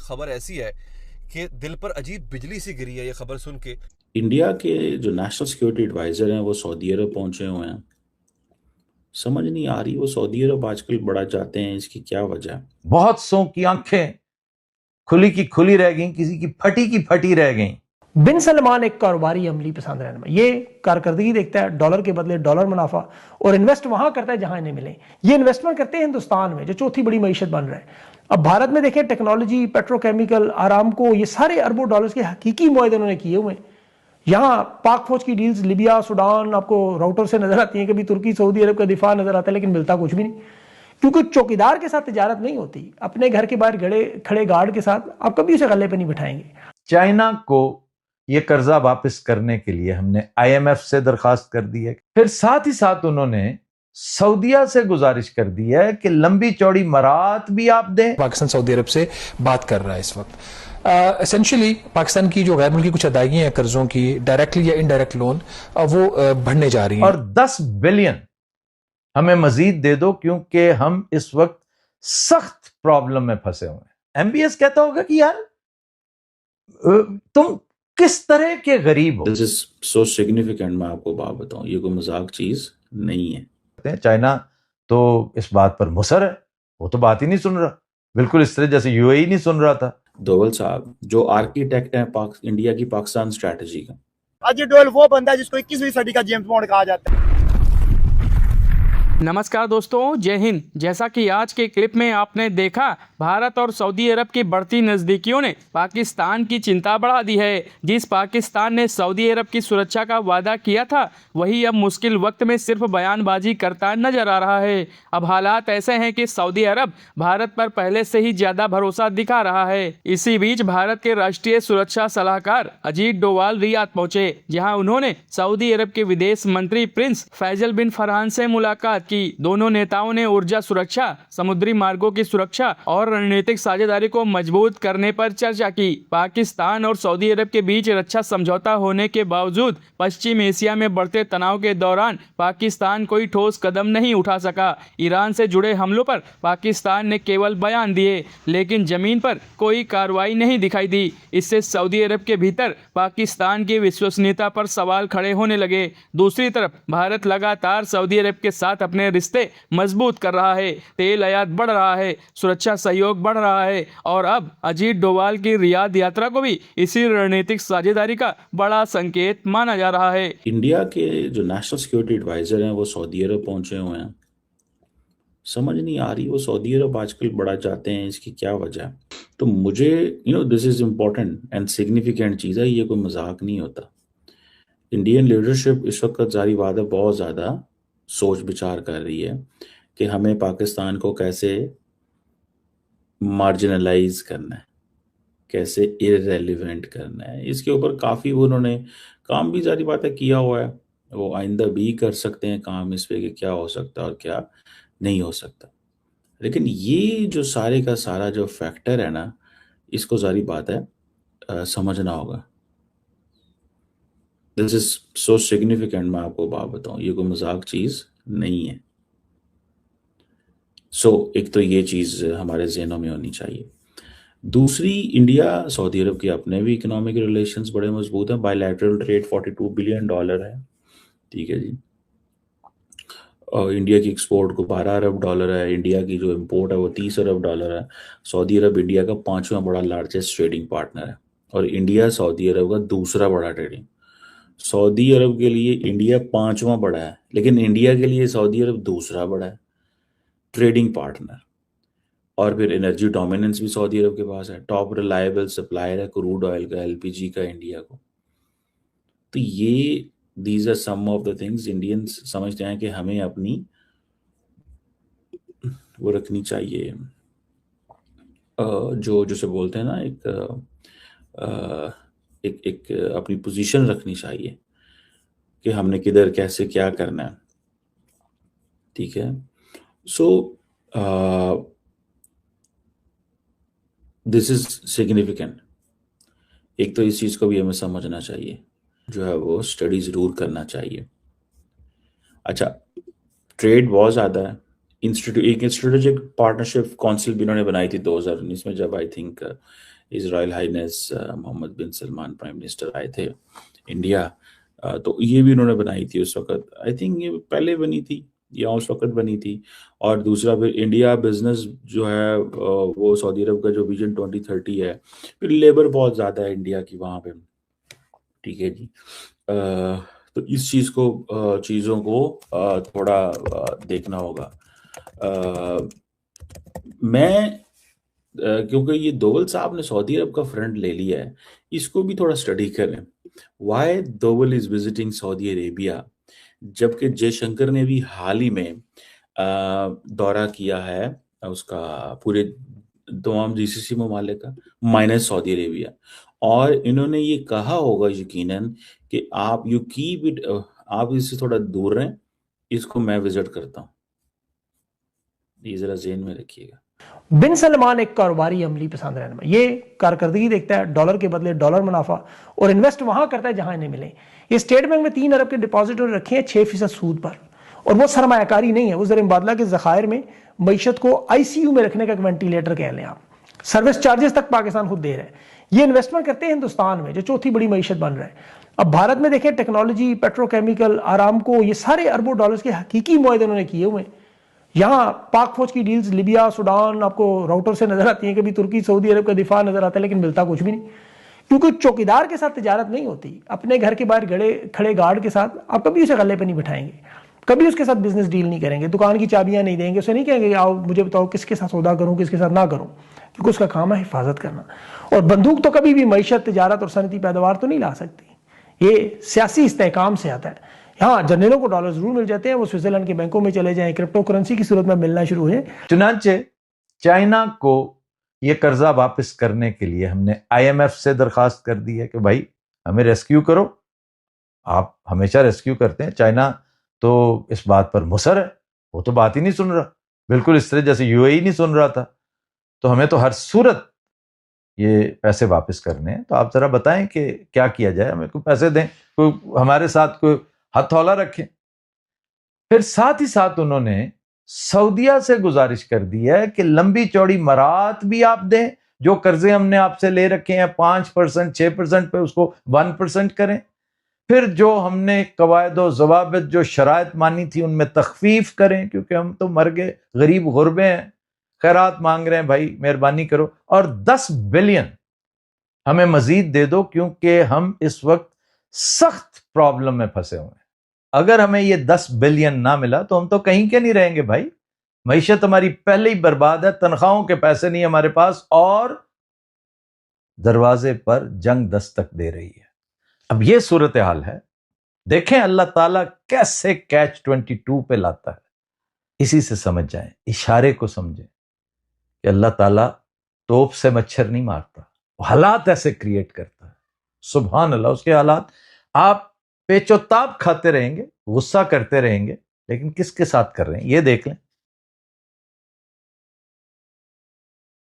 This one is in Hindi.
खबर ऐसी है कि दिल पर अजीब बिजली सी गिरी है ये खबर सुन के। इंडिया के जो नेशनल सिक्योरिटी एडवाइजर हैं वो सऊदी अरब पहुंचे हुए हैं। समझ नहीं आ रही वो सऊदी अरब आजकल बड़ा चाहते हैं, इसकी क्या वजह है। बहुत सौ की आंखें खुली की खुली रह गई, किसी की फटी रह गई। बिन सलमान एक कारोबारी अमली पसंद रहना, ये कारकर्दगी देखता है, डॉलर के बदले डॉलर मुनाफा, और इन्वेस्ट वहां करता है जहां इन्हें मिले। ये इन्वेस्टमेंट करते हैं हिंदुस्तान में जो चौथी बड़ी मईशत बन रहा है। अब भारत में देखें, टेक्नोलॉजी, पेट्रोकेमिकल, आरामको, ये सारे अरबों डॉलर्स के हकीकी मुआहदे उन्होंने किए हुए हैं। यहाँ पाक फौज की डील्स लिबिया, सूडान आपको राउटर से नजर आती है, कभी तुर्की सऊदी अरब का दिफा नजर आता है, लेकिन मिलता कुछ भी नहीं। क्योंकि चौकीदार के साथ तिजारत नहीं होती, अपने घर के बाहर खड़े गार्ड के साथ आप कभी उसे गले पे नहीं बिठाएंगे। चाइना को ये कर्जा वापस करने के लिए हमने आईएमएफ से दरखास्त कर दी है। फिर साथ ही साथ उन्होंने सऊदीया से गुजारिश कर दी है कि लंबी चौड़ी मरात भी आप दें। पाकिस्तान सऊदी अरब से बात कर रहा है इस वक्त। एसेंशियली पाकिस्तान की जो गैर मुल्की कुछ अदायगियां हैं कर्जों की, डायरेक्टली या इनडायरेक्ट लोन, वो बढ़ने जा रही हैं। और 10 बिलियन हमें मजीद दे दो, क्योंकि हम इस वक्त सख्त प्रॉब्लम में फंसे हुए हैं। एमबीएस कहता होगा कि यार तुम किस तरह के गरीब हो। This is so significant. मैं आपको बात बताऊं, ये कोई मजाक चीज नहीं है। चाइना तो इस बात पर मुसर है, वो तो बात ही नहीं सुन रहा, बिल्कुल इस तरह जैसे यूएई नहीं सुन रहा था। दोवल साहब जो आर्किटेक्ट है इंडिया की पाकिस्तान स्ट्रैटेजी का, अजय डोवल वो बंदा है जिसको 21वीं सदी का जेम्स बॉन्ड कहा जाता है। नमस्कार दोस्तों, जय हिंद। जैसा कि आज के क्लिप में आपने देखा, भारत और सऊदी अरब की बढ़ती नज़दीकियों ने पाकिस्तान की चिंता बढ़ा दी है। जिस पाकिस्तान ने सऊदी अरब की सुरक्षा का वादा किया था, वही अब मुश्किल वक्त में सिर्फ बयानबाजी करता नजर आ रहा है। अब हालात ऐसे हैं कि सऊदी अरब भारत पर पहले से ही ज़्यादा भरोसा दिखा रहा है। इसी बीच भारत के राष्ट्रीय सुरक्षा सलाहकार अजीत डोवाल रियाद पहुंचे, जहाँ उन्होंने सऊदी अरब के विदेश मंत्री प्रिंस फैजल बिन फरहान से मुलाकात की। दोनों नेताओं ने ऊर्जा सुरक्षा, समुद्री मार्गों की सुरक्षा और रणनीतिक साझेदारी को मजबूत करने पर चर्चा की। पाकिस्तान और सऊदी अरब के बीच रक्षा समझौता होने के बावजूद पश्चिम एशिया में बढ़ते तनाव के दौरान पाकिस्तान कोई ठोस कदम नहीं उठा सका। ईरान से जुड़े हमलों पर पाकिस्तान ने केवल बयान दिए, लेकिन जमीन पर कोई कार्रवाई नहीं दिखाई दी। इससे सऊदी अरब के भीतर पाकिस्तान की विश्वसनीयता पर सवाल खड़े होने लगे। दूसरी तरफ भारत लगातार सऊदी अरब के साथ अपने रिश्ते मजबूत कर रहा है, तेल आयात बढ़ रहा है, सुरक्षा सहयोग बढ़ रहा है, और अब अजीत डोवाल की रियाद यात्रा को भी इसी रणनीतिक साझेदारी का बड़ा संकेत माना जा रहा है। इंडिया के जो नेशनल सिक्योरिटी एडवाइजर हैं वो सऊदी अरब पहुंचे हुए हैं। समझ नहीं आ रही वो सऊदी अरब आजकल बड़ा चाहते हैं, इसकी क्या वजह है। तो मुझे this is important and significant चीज़ है, ये कोई मजाक नहीं होता। इंडियन लीडरशिप इस वक्त जारी बात है बहुत ज़्यादा सोच विचार कर रही है कि हमें पाकिस्तान को कैसे मार्जिनलाइज करना है, कैसे इररेलेवेंट करना है। इसके ऊपर काफ़ी उन्होंने काम भी जारी बात है किया हुआ है। वो आइंदा भी कर सकते हैं काम इस पे कि क्या हो सकता है और क्या नहीं हो सकता। लेकिन ये जो सारे का सारा जो फैक्टर है ना, इसको जारी बात है समझना होगा। This is so significant. मैं आपको बात बताऊं, ये कोई मजाक चीज नहीं है। एक तो ये चीज हमारे जहनों में होनी चाहिए। दूसरी, इंडिया सऊदी अरब के अपने भी इकोनॉमिक रिलेशंस बड़े मजबूत हैं। बायलैटरल ट्रेड $42 बिलियन है, ठीक है जी। और इंडिया की एक्सपोर्ट को $12 अरब है। इंडिया की जो इंपोर्ट है वो $30 अरब है। सऊदी अरब इंडिया का 5वां बड़ा लार्जेस्ट ट्रेडिंग पार्टनर है, और इंडिया सऊदी अरब का दूसरा बड़ा ट्रेडिंग। सऊदी अरब के लिए इंडिया 5वां बड़ा है, लेकिन इंडिया के लिए सऊदी अरब दूसरा बड़ा है ट्रेडिंग पार्टनर। और फिर एनर्जी डोमिनेंस भी सऊदी अरब के पास है, टॉप रिलायबल सप्लायर है क्रूड ऑयल का, एलपीजी का इंडिया को। तो ये these are some of the things Indians समझते हैं कि हमें अपनी वो रखनी चाहिए, जो जैसे बोलते हैं ना, एक अपनी पोजीशन रखनी चाहिए कि हमने किधर कैसे क्या करना है, ठीक है। This is significant. एक तो इस चीज को भी हमें समझना चाहिए, जो है वो स्टडी जरूर करना चाहिए। अच्छा, ट्रेड बहुत ज़्यादा है। एक स्ट्रेटेजिक पार्टनरशिप काउंसिल भी इन्होंने बनाई थी 2019 में, जब I think his royal highness Mohammed bin Salman prime minister आए थे इंडिया, तो ये भी उन्होंने बनाई थी उस वक्त। आई थिंक ये पहले बनी थी या उस वक्त बनी थी। और दूसरा फिर इंडिया बिजनेस जो है वो सऊदी अरब का जो विजन 2030 है, फिर लेबर बहुत ज़्यादा है इंडिया की वहाँ पे, ठीक है जी। तो इस चीज़ों को थोड़ा देखना होगा। मैं क्योंकि ये दोवल साहब ने सऊदी अरब का फ्रंट ले लिया है, इसको भी थोड़ा स्टडी करें। वाई Doval is visiting Saudi Arabia, जबकि जयशंकर ने भी हाल ही में दौरा किया है उसका पूरे तमाम जीसीसी ममालिक का माइनस सऊदी अरेबिया, और इन्होंने ये कहा होगा यकीनन कि आप आप इससे थोड़ा दूर रहें, इसको मैं विजिट करता हूँ। ये जरा ज़हन में रखिएगा। बिन सलमान एक कारोबारी अमली पसंद रहना, ये कारकर्दगी देखता है, डॉलर के बदले डॉलर मुनाफा, और इन्वेस्ट वहां करता है जहां इन्हें मिले। ये स्टेट बैंक में 3 अरब के डिपॉजिट रखे हैं 6% सूद पर, और वो सरमायाकारी नहीं है, वो ज़र मुबादला के ज़खायर में मीशत को ICU में रखने का एक वेंटिलेटर कह लें आप। सर्विस चार्जेस तक पाकिस्तान खुद दे रहा है। ये इन्वेस्टमेंट करते हैं हिंदुस्तान में, जो चौथी बड़ी मीशत बन रहा है। अब भारत में देखें, टेक्नोलॉजी, पेट्रोकेमिकल, आरामको, ये सारे अरबों डॉलर्स के हकीकी मुआहदे उन्होंने किए हुए हैं। यहाँ पाक फौज की डील्स लिबिया, सूडान आपको राउटर से नजर आती हैं, कभी तुर्की, सऊदी अरब का दिफा नजर आता है, लेकिन मिलता कुछ भी नहीं, क्योंकि चौकीदार के साथ तिजारत नहीं होती। अपने घर के बाहर खड़े गार्ड के साथ आप कभी उसे गले पे नहीं बिठाएंगे, कभी उसके साथ बिजनेस डील नहीं करेंगे, दुकान की चाबियां नहीं देंगे, उसे नहीं कहेंगे आओ मुझे बताओ किसके साथ सौदा करूं, किसके साथ ना करूं, क्योंकि उसका काम है हिफाजत करना। और बंदूक तो कभी भी मईशत, तिजारत और सनती पैदावार तो नहीं ला सकती, ये सियासी इस्तेहकाम से आता है। हाँ, जनरलों को डॉलर जरूर मिल जाते हैं, वो स्विट्जरलैंड के बैंकों में चले जाएं, क्रिप्टो करेंसी की सूरत में मिलना शुरू हुए। चुनांचे चाइना को ये कर्जा वापस करने के लिए हमने IMF से दरखास्त कर दी है कि भाई हमें रेस्क्यू करो। आप हमेशा रेस्क्यू करते हैं, चाइना तो इस बात पर मुसर है, वो तो बात ही नहीं सुन रहा, बिल्कुल इस तरह जैसे UAE नहीं सुन रहा था। तो हमें तो हर सूरत ये पैसे वापस करने हैं। तो आप जरा बताएं कि क्या किया जाए, हमें कोई पैसे दें, कोई हमारे साथ कोई हथौला रखें। फिर साथ ही साथ उन्होंने सऊदिया से गुजारिश कर दी है कि लंबी चौड़ी मरात भी आप दें, जो कर्जे हमने आपसे ले रखे हैं 5%, 6% पे उसको 1% करें। फिर जो हमने कवायद व ज़वाबित, जो शराइत मानी थी, उनमें तखफीफ करें, क्योंकि हम तो मर गए, गरीब गुरबे हैं, खैरात मांग रहे हैं, भाई मेहरबानी करो। और 10 बिलियन हमें मजीद दे दो, क्योंकि हम इस वक्त सख्त प्रॉब्लम में फंसे हुए हैं। अगर हमें ये 10 बिलियन ना मिला तो हम तो कहीं के नहीं रहेंगे भाई। मईशत हमारी पहले ही बर्बाद है, तनख्वाहों के पैसे नहीं हमारे पास, और दरवाजे पर जंग दस्तक दे रही है। अब ये सूरत हाल है। देखें अल्लाह ताला कैसे कैच 22 पे लाता है, इसी से समझ जाएं, इशारे को समझें कि अल्लाह ताला तोप से मच्छर नहीं मारता, हालात ऐसे क्रिएट करता है। सुभान अल्लाह, उसके हालात आप पेचोताप खाते रहेंगे, गुस्सा करते रहेंगे, लेकिन किसके साथ कर रहे हैं ये देख लें।